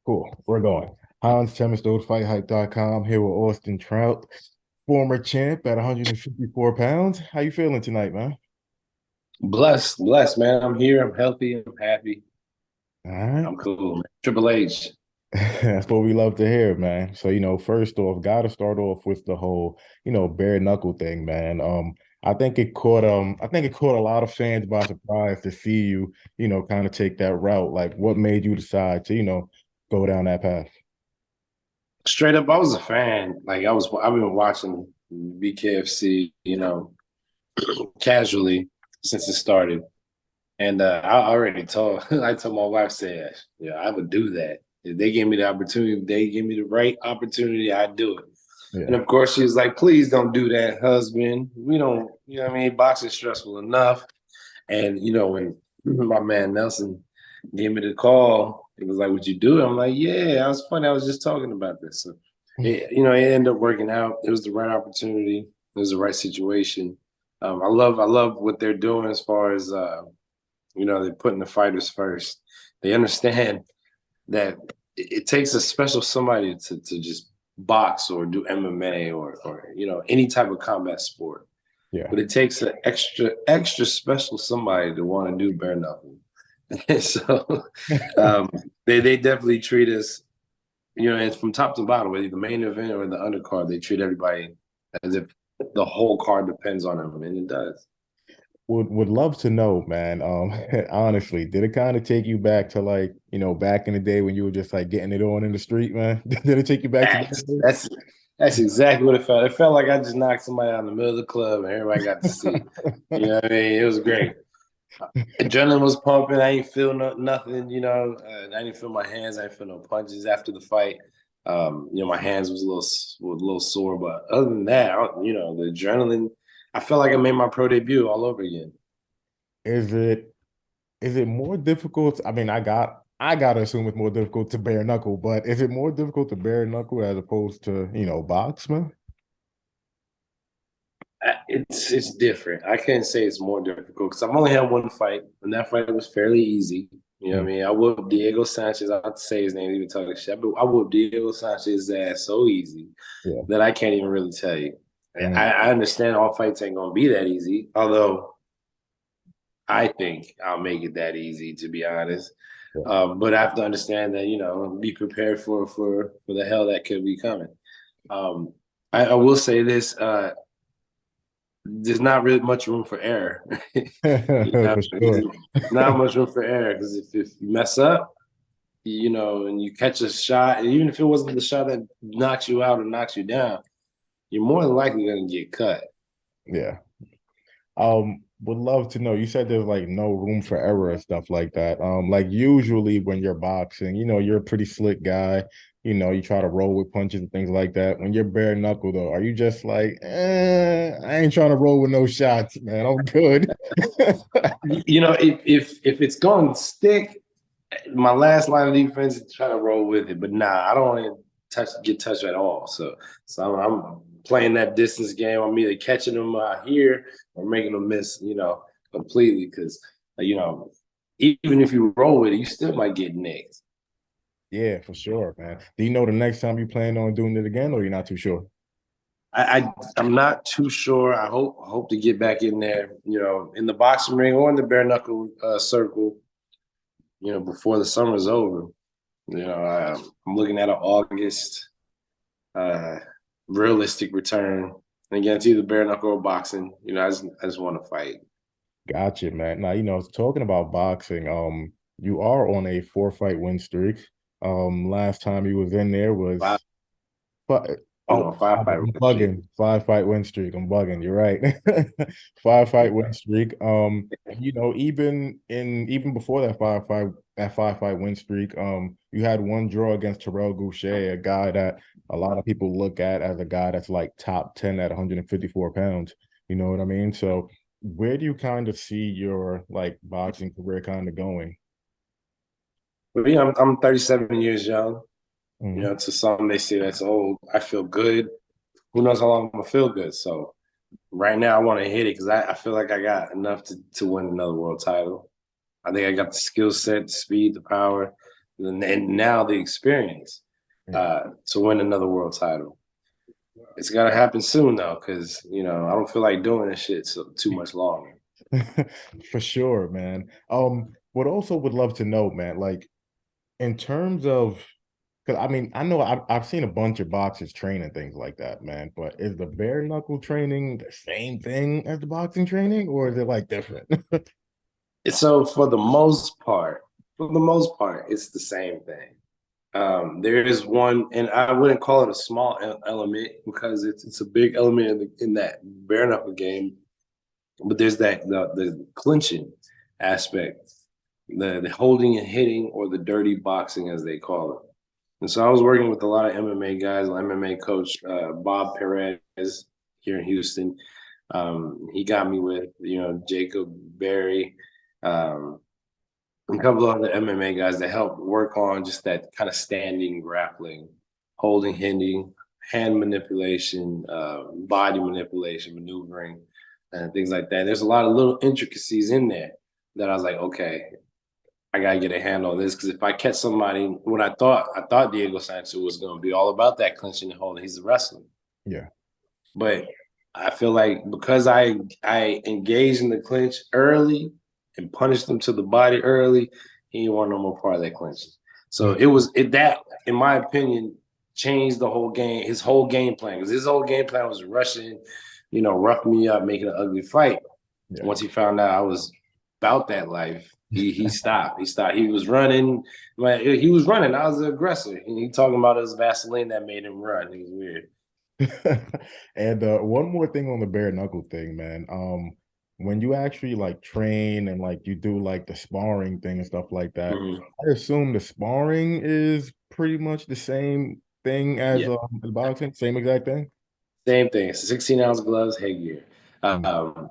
Cool. We're going. Hans Themistode, FightHype.com, here with Austin Trout, former champ at 154 pounds. How you feeling tonight, man? Blessed, blessed, man. I'm here. I'm healthy. I'm happy. All right. I'm cool, man. Triple H. That's what we love to hear, man. So, first off, gotta start off with the whole, bare knuckle thing, man. I think it caught a lot of fans by surprise to see you, kind of take that route. Like what made you decide to, go down that path? Straight up, I was a fan. I've been watching BKFC, casually since it started. And I already told, I told my wife, said, yeah, I would do that. If they gave me the opportunity, if they give me the right opportunity, I'd do it. And Yeah. of course, she was like, please don't do that, husband. We don't, what I mean? Boxing's stressful enough. And when my man Nelson gave me the call, it was like, "Would you do it?" I'm like, "Yeah." I was funny. I was just talking about this. So, it ended up working out. It was the right opportunity. It was the right situation. I love what they're doing as far as they're putting the fighters first. They understand that it takes a special somebody to just box or do MMA or any type of combat sport, Yeah. but it takes an extra special somebody to want to do bare knuckle. so um, they definitely treat us, and from top to bottom, whether the main event or the undercard, they treat everybody as if the whole card depends on them, and it does. Would love to know, man. Honestly, did it kind of take you back to like, back in the day when you were just like getting it on in the street, man? Did it take you back to That's that? that's that's exactly what it felt. It felt like I just knocked somebody out in the middle of the club, and everybody got to see. You know what I mean? It was great. Adrenaline was pumping. I ain't feel nothing, I didn't feel my hands. I didn't feel no punches after the fight. My hands was a little sore, but other than that, the adrenaline. I felt like I made my pro debut all over again. Is it more difficult? I mean, I gotta assume it's more difficult to bare knuckle, but is it more difficult to bare knuckle as opposed to, box, man? It's different. I can't say it's more difficult because I've only had one fight, and that fight was fairly easy. You know what I Mm, mean? I whooped Diego Sanchez. I have to say his name, even talking shit. But I whooped Diego Sanchez's ass so easy yeah. that I can't even really tell you. Mm, I understand all fights ain't gonna be that easy, although I think I'll make it that easy, to be honest. yeah. But I have to understand that, be prepared for the hell that could be coming. Um, I will say this: there's not really much room for error. For sure. There's not much room for error because if you mess up, and you catch a shot, and even if it wasn't the shot that knocks you out or knocks you down, you're more than likely going to get cut. Yeah. Would love to know. You said there's like no room for error and stuff like that. Like usually when you're boxing, you're a pretty slick guy. You try to roll with punches and things like that. When you're bare knuckle though, are you just like, I ain't trying to roll with no shots, man. I'm good. If it's going to stick, my last line of defense is trying to roll with it. But nah, I don't want to get touched at all. So I'm playing that distance game. I'm either catching them out here or making them miss, completely. Because even if you roll with it, you still might get nicked. Yeah, for sure, man. Do you know the next time you plan on doing it again, or you're not too sure? I'm not too sure. I hope to get back in there, in the boxing ring or in the bare knuckle circle, before the summer's over. I'm looking at an August uh, realistic return. And again, it's either bare knuckle or boxing. I just want to fight. Gotcha, man. Now, talking about boxing, you are on a four-fight win streak. Last time you was in there Five, was fi- oh, five I'm fight shit. bugging. Five-fight win streak. I'm bugging. You're right. Five-fight win streak. And even before that five-fight win streak, you had one draw against Terrell Goucher, a guy that a lot of people look at as a guy that's like top 10 at 154 pounds. You know what I mean? So where do you kind of see your like boxing career kind of going? But yeah, I'm 37 years young. Mhm. To some they say that's old. I feel good. Who knows how long I'm gonna feel good? So right now I want to hit it because I feel like I got enough to win another world title. I think I got the skill set, the speed, the power. and now the experience Yeah. to win another world title. It's gotta happen soon though, because I don't feel like doing this shit too much longer. For sure, man. What also would love to know, man, like in terms of, because I mean, I know I've seen a bunch of boxers train and things like that, man. But is the bare knuckle training the same thing as the boxing training, or is it like different? So for the most part, it's the same thing. There is one, and I wouldn't call it a small element because it's a big element in that bare knuckle game. But there's the clinching aspect, the holding and hitting, or the dirty boxing as they call it. And so I was working with a lot of MMA guys, MMA coach Bob Perez here in Houston. He got me with Jacob Berry, um, a couple of other MMA guys that help work on just that kind of standing grappling, holding, hitting, hand manipulation, body manipulation, maneuvering, and things like that. There's a lot of little intricacies in there that I was like, okay, I gotta get a handle on this because if I catch somebody, what I thought Diego Sanchez was going to be all about that clinching and holding. He's a wrestler, Yeah. but I feel like because I engaged in the clinch early and punished him to the body early, he didn't want no more part of that clinch. So that, in my opinion, changed the whole game, his whole game plan. Because his whole game plan was rushing, rough me up, making an ugly fight. Yeah. Once he found out I was about that life, he stopped. He stopped. He was running. He was running. I was the aggressor. He talking about his Vaseline that made him run. He was weird. And one more thing on the bare knuckle thing, man. When you actually like train and like you do like the sparring thing and stuff like that, Mhm. I assume the sparring is pretty much the same thing as Yeah. the boxing, same exact thing. Same thing. 16-ounce gloves, headgear. Mm.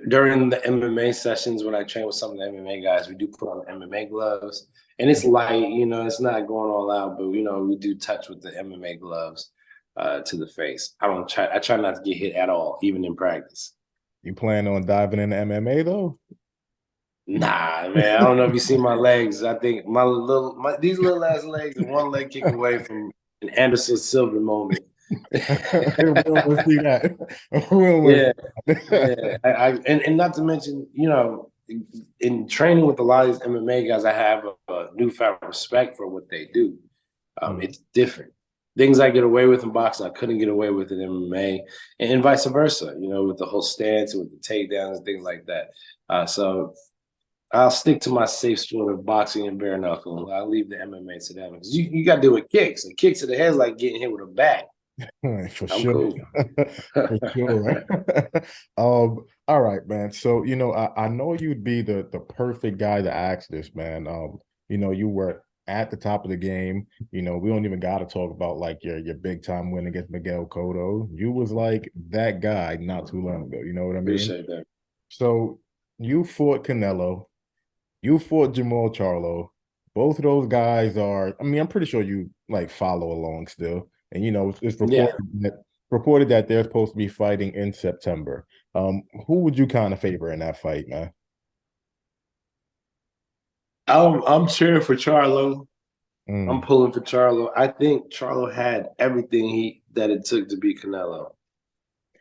During the MMA sessions when I train with some of the MMA guys, we do put on MMA gloves, and it's light. It's not going all out, but we do touch with the MMA gloves to the face. I try not to get hit at all, even in practice. You plan on diving into MMA though? Nah, man. I don't know if you see my legs. I think these little ass legs are one leg kick away from an Anderson Silva moment. We don't want to see that. We don't want to Yeah, see yeah. that. And not to mention, in training with a lot of these MMA guys, I have a newfound respect for what they do. Mm. It's different. Things I get away with in boxing, I couldn't get away with in MMA, and vice versa. With the whole stance, with the takedowns, and things like that. So I'll stick to my safe sport of boxing and bare knuckle. I'll leave the MMA to them because you got to deal with kicks, and kicks to the head is like getting hit with a bat. For I'm sure. cool. For sure. All right, man. So, I know you'd be the perfect guy to ask this, man. You were at the top of the game. We don't even gotta talk about like your big time win against Miguel Cotto. You was like that guy not too long ago, you know what I mean? Appreciate that. So you fought Canelo, you fought Jermall Charlo. Both of those guys are, I mean, I'm pretty sure you like follow along still. And it's Yeah. reported that they're supposed to be fighting in September. Who would you kind of favor in that fight, man? I'm cheering for Charlo. I'm Mm. pulling for Charlo. I think Charlo had everything that it took to beat Canelo.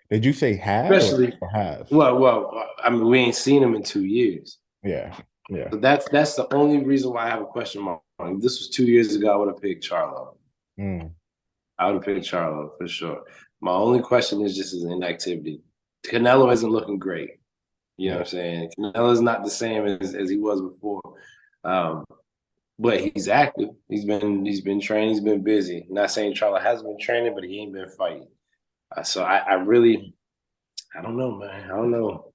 Did you say had Especially, or have? well, I mean, we ain't seen him in 2 years. Yeah, yeah. So that's the only reason why I have a question mark. If this was 2 years ago, I would have picked Charlo. Mm. I would have picked Charlo for sure. My only question is just his inactivity. Canelo isn't looking great. You know Yeah. what I'm saying? Canelo's not the same as he was before. Um, but he's active. He's been training. He's been busy. Not saying Charlo hasn't been training, but he ain't been fighting. So I really, I don't know, man. I don't know.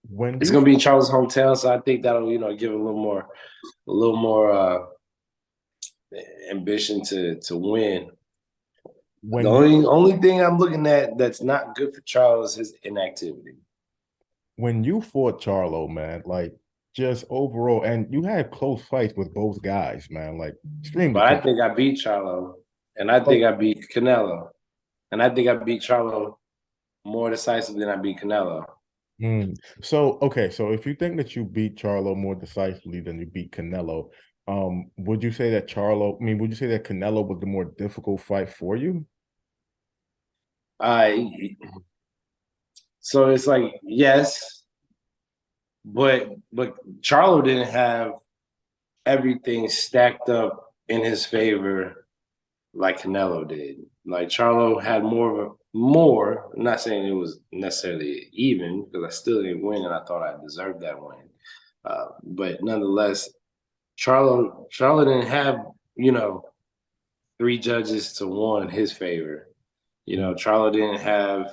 When It's you gonna be in Charlo's hometown, so I think that'll give him a little more ambition to win. The when you only thing I'm looking at that's not good for Charles is his inactivity. when you fought Charlo, man, like just overall, and you had close fights with both guys, man, like extremely But I close. think I beat Charlo, and I think I beat Canelo, and I think I beat Charlo more decisively than I beat Canelo. Mm. So, okay, so if you think that you beat Charlo more decisively than you beat Canelo, Would you say that Charlo? I mean, would you say that Canelo was the more difficult fight for you? I so it's like yes, but Charlo didn't have everything stacked up in his favor like Canelo did. Like Charlo had more. I'm not saying it was necessarily even because I still didn't win, and I thought I deserved that win. But nonetheless, Charlo didn't have you know three judges to one in his favor. Charlo didn't have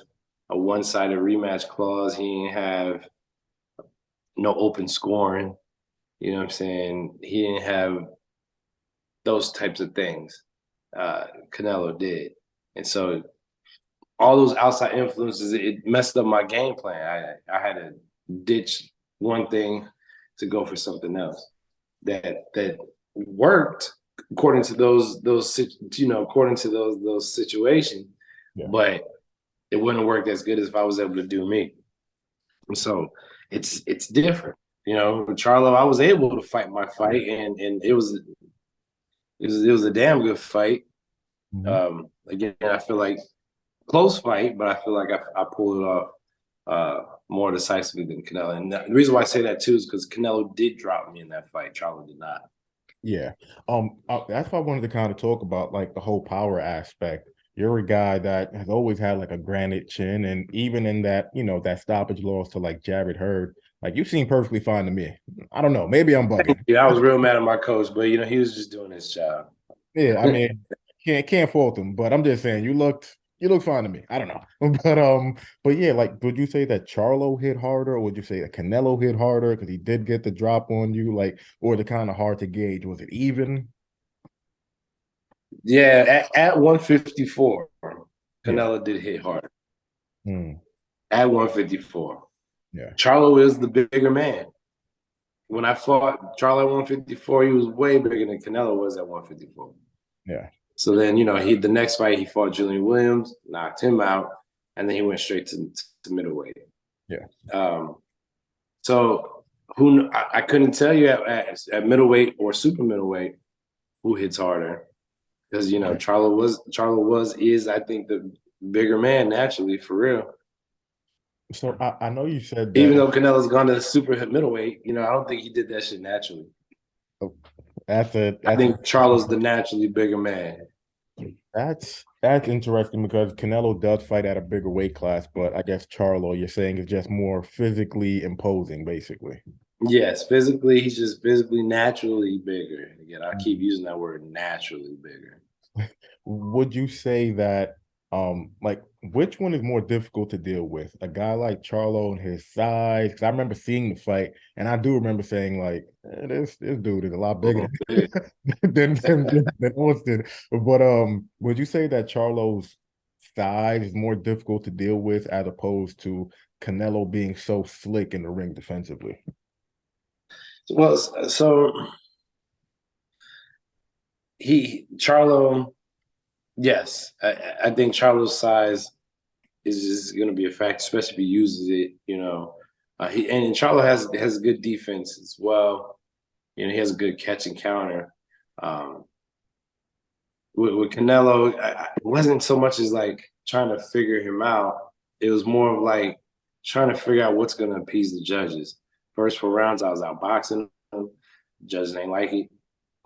a one-sided rematch clause. He didn't have no open scoring. You know what I'm saying? He didn't have those types of things. Canelo did. And so all those outside influences, it messed up my game plan. I had to ditch one thing to go for something else that worked according to those according to those situations, Yeah. but it wouldn't have worked as good as if I was able to do me. And so it's different. Charlo, I was able to fight my fight, and it was a damn good fight. Mhm. Again, I feel like close fight, but I feel like I pulled it off more decisively than Canelo. And the reason why I say that too is because Canelo did drop me in that fight. Charlo did not. Yeah. That's what I wanted to kind of talk about, like the whole power aspect. You're a guy that has always had like a granite chin, and even in that, that stoppage loss to like Jared Hurd, like you seem perfectly fine to me. I don't know, maybe I'm bugging. Yeah, I was real mad at my coach, but he was just doing his job. Yeah, I mean, can't fault him, but I'm just saying you look fine to me. I don't know. But yeah, like would you say that Charlo hit harder, or would you say that Canelo hit harder because he did get the drop on you, like, or the kind of hard to gauge? Was it even? Yeah, at 154, Yeah. Canelo did hit hard. Hmm. At 154, Yeah. Charlo is the bigger man. When I fought Charlo at 154, he was way bigger than Canelo was at 154. Yeah. So then, the next fight he fought Julian Williams, knocked him out, and then he went straight to middleweight. Yeah. Um, so I couldn't tell you at middleweight or super middleweight who hits harder because Charlo is I think the bigger man naturally for real. So I know you said Even that though Canelo's gone to super middleweight, I don't think he did that shit naturally. I that's think Charlo's the naturally bigger man. that's interesting because Canelo does fight at a bigger weight class, but I guess Charlo, you're saying, is just more physically imposing, basically. Yes, physically, he's just physically naturally bigger. Again, I keep using that word naturally bigger. Would you say that like which one is more difficult to deal with? A guy like Charlo and his size? Because I remember seeing the fight and I do remember saying like this dude is a lot bigger than Austin. But would you say that Charlo's size is more difficult to deal with as opposed to Canelo being so slick in the ring defensively? Well, so Charlo, yes, I think Charlo's size is just going to be a fact, especially if he uses it. And Charlo has good defense as well. He has a good catch and counter. Um, with Canelo, it wasn't so much as like trying to figure him out. It was more of like trying to figure out what's going to appease the judges. First 4 rounds, I was outboxing them. Judges ain't like it.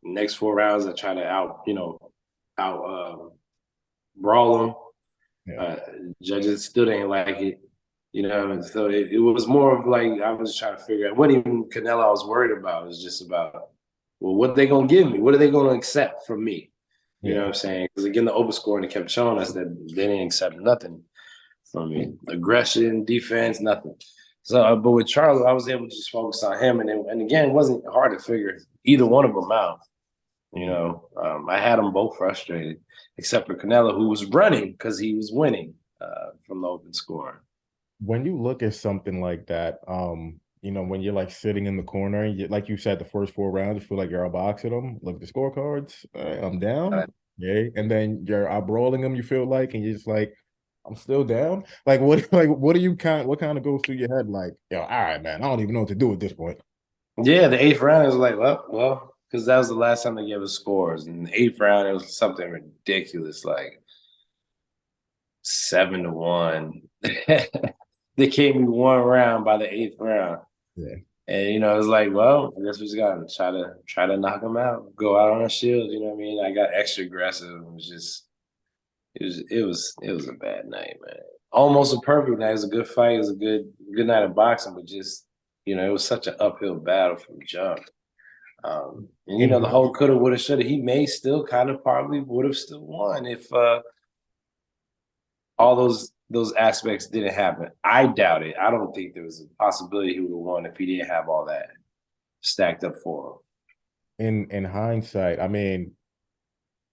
Next 4 rounds, I try to out brawl them. Yeah. Uh, Judges still ain't like it. And so it was more of like I was trying to figure out what even Canelo I was worried about. It was just about, well, what are they gonna give me? What are they gonna accept from me? You know what Yeah. I'm saying? Because again, the open scoring they kept showing us that they didn't accept nothing from me. Aggression, defense, nothing. So, but with Charlo, I was able to just focus on him, and again, it wasn't hard to figure either one of them out. I had them both frustrated, except for Canelo, who was running because he was winning from the open score. When you look at something like that, when you're like sitting in the corner, and like you said, the first 4 rounds, you feel like you're outboxing them. Look at the scorecards. I'm down. Yeah, and then you're outbrawling them. You feel like, and you're just like, I'm still down. Like what? Like what do you what kind of goes through your head? Like, yo, all right, man, I don't even know what to do at this point. Yeah, the eighth round is like, well, because that was the last time they gave us scores. In the 8th round, it was something ridiculous, like 7-1. They gave me 1 round by the 8th round. Yeah. And it was like, well, I guess we just gotta try to knock them out, go out on our shield. You know what I mean? I got extra aggressive. It was just, it was a bad night, man. Almost a perfect night. It was a good fight. It was a good night of boxing, but just, it was such an uphill battle from jump. And the whole coulda, woulda, shoulda. He may still kind of probably would have still won if all those aspects didn't happen. I doubt it. I don't think there was a possibility he would have won if he didn't have all that stacked up for him. In hindsight, I mean,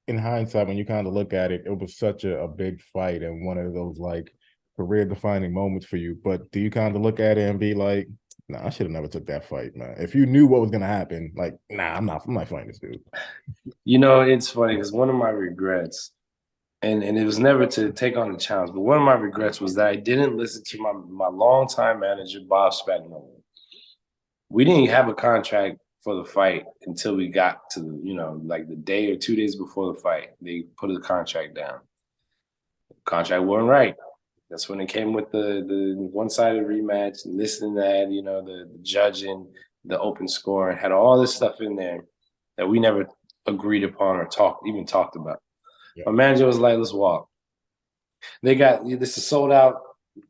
when you kind of look at it, it was such a big fight and one of those like career defining moments for you. But do you kind of look at it and be like, nah, I should have never took that fight, man. If you knew what was gonna happen, like, nah, I'm not fighting this dude. It's funny because one of my regrets, and it was never to take on the challenge, but one of my regrets was that I didn't listen to my longtime manager, Bob Spagnuolo. We didn't have a contract for the fight until we got to like the day or 2 days before the fight. They put the contract down. The contract wasn't right. That's when it came with the one-sided rematch and this and that, the judging, the open scoring, had all this stuff in there that we never agreed upon or talked about. Yeah. My manager was like, let's walk. This is sold out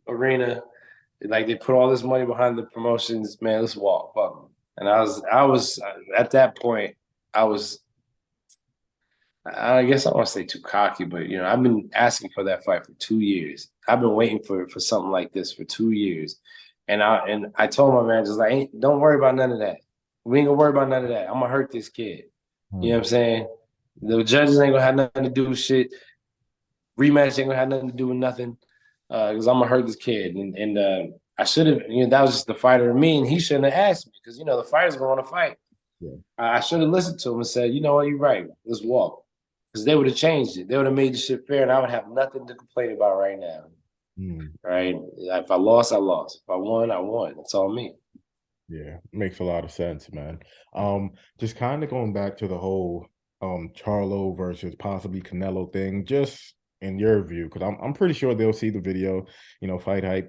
arena. Like, they put all this money behind the promotions, man, let's walk. Fuck them. And I was at that point, I guess I don't want to say too cocky, but I've been asking for that fight for 2 years. I've been waiting for something like this for 2 years. And I told my managers, like, don't worry about none of that. We ain't gonna worry about none of that. I'm gonna hurt this kid. You know what I'm saying? The judges ain't gonna have nothing to do with shit. Rematch ain't gonna have nothing to do with nothing. Because I'm gonna hurt this kid. And I should have, that was just the fighter in me, and he shouldn't have asked me because the fighter's gonna want to fight. Yeah. I should have listened to him and said, you know what, you're right. Let's walk. Because they would have changed it. They would have made the shit fair, and I would have nothing to complain about right now. Right? If I lost, I lost. If I won, I won. That's all me. Yeah, makes a lot of sense, man. Just kind of going back to the whole Charlo versus possibly Canelo thing, just in your view, because I'm pretty sure they'll see the video, FightHype,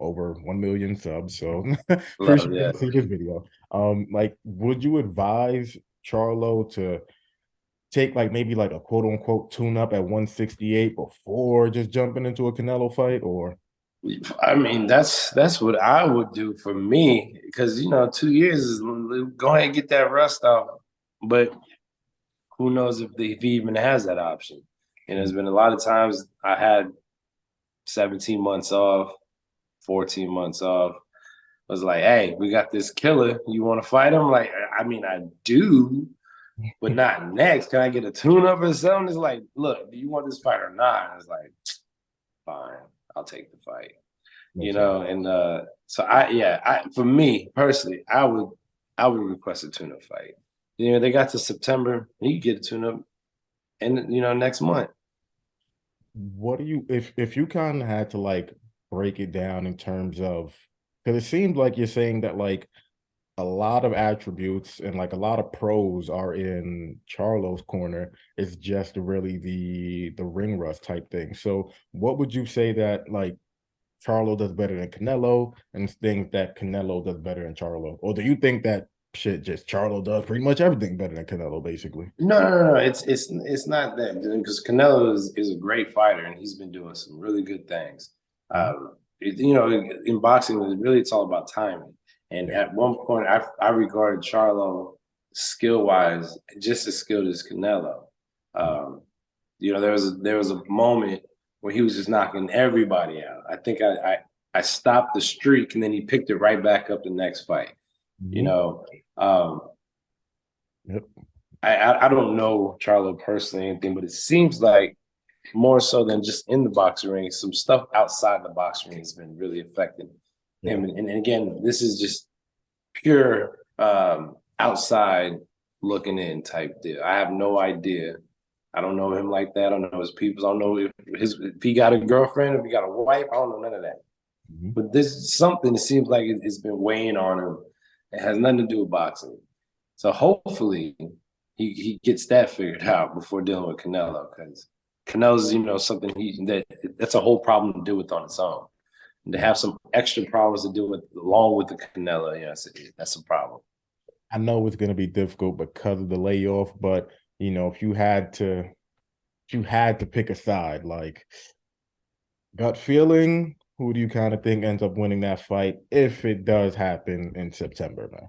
over 1 million subs, so pretty sure they'll see his video. Like, would you advise Charlo to take maybe a quote unquote tune up at 168 before just jumping into a Canelo fight? Or I mean, that's what I would do for me, because 2 years is go ahead and get that rust off, but who knows if he even has that option. And there's been a lot of times I had 17 months off, 14 months off. I was like, hey, we got this killer. You want to fight him? Like, I mean, I do, but not next. Can I get a tune-up or something? It's like, look, do you want this fight or not? And it's like, fine, I'll take the fight. And so for me personally, I would request a tune-up fight. They got to September, you can get a tune-up, and next month. What do you, if you kind of had to break it down in terms of, because it seems like you're saying that a lot of attributes and a lot of pros are in Charlo's corner. It's just really the ring rust type thing. So what would you say that Charlo does better than Canelo, and things that Canelo does better than Charlo? Or do you think that shit just Charlo does pretty much everything better than Canelo, basically? No. It's not that, because Canelo is a great fighter and he's been doing some really good things. In boxing, it's all about timing. And at one point, I regarded Charlo skill-wise just as skilled as Canelo. There was a moment where he was just knocking everybody out. I think I stopped the streak, and then he picked it right back up the next fight. Yep. I don't know Charlo personally or anything, but it seems like more so than just in the boxing ring, some stuff outside the boxing ring has been really affecting him. And again, this is just pure outside looking in type deal. I have no idea. I don't know him like that. I don't know his people. I don't know if he got a girlfriend, if he got a wife. I don't know none of that. But this is something that seems like it's been weighing on him. It has nothing to do with boxing. So hopefully he gets that figured out before dealing with Canelo, because Canelo's, something that's a whole problem to deal with on its own. And to Yeah. have some extra problems to deal with along with the Canelo, that's a problem. I know it's going to be difficult because of the layoff, but if you had to pick a side, like gut feeling, who do you kind of think ends up winning that fight if it does happen in September, man?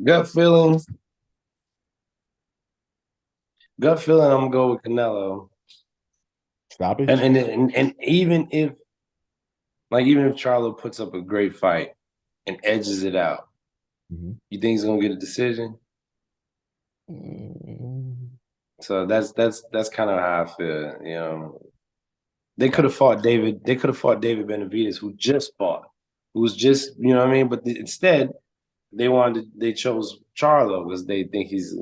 Gut feeling, gut feeling. I'm gonna go with Canelo, and Stoppage? and even if Charlo puts up a great fight and edges it out, Mhm. you think he's gonna get a decision? Mm, So that's kind of how I feel. They could got have fought David. They could have fought David Benavidez, who just fought, who was just, what I mean. But instead, they chose Charlo because they think he's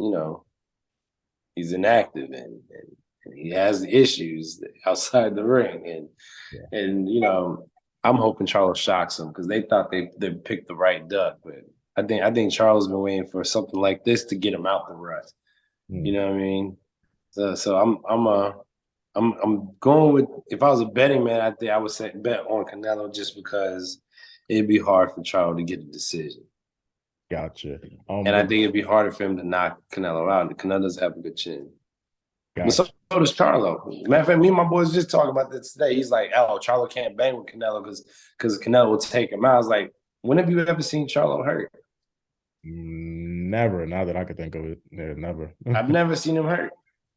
inactive, and he has issues outside the ring, yeah. and I'm hoping Charlo shocks him because they thought they picked the right duck, but I think Charlo's been waiting for something like this to get him out the rut. You Mm, know what I mean? So I'm going with, if I was a betting man, I think I would say bet on Canelo just because it'd be hard for Charlo to get a decision. gotcha. And I But think it'd be harder for him to knock Canelo out. Canelo doesn't have a good chin. But so gotcha. does Charlo. Matter of fact, me and my boys just talking about this today. He's like, "Oh, Charlo can't bang with Canelo because Canelo will take him out." I was like, "When have you ever seen Charlo hurt? Never. Now that I could think of it, yeah, never. I've never seen him hurt.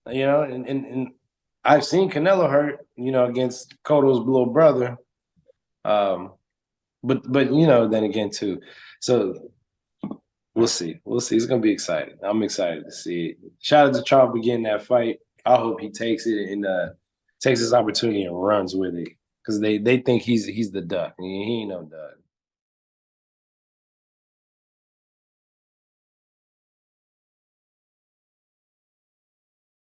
And I've seen Canelo hurt. Against Cotto's little brother. Um, but then again too. So we'll see. We'll see. It's gonna be exciting. I'm excited to see it. Shout out to Charlo for getting that fight. I hope he takes it and takes his opportunity and runs with it because they think he's the duck. He ain't no duck.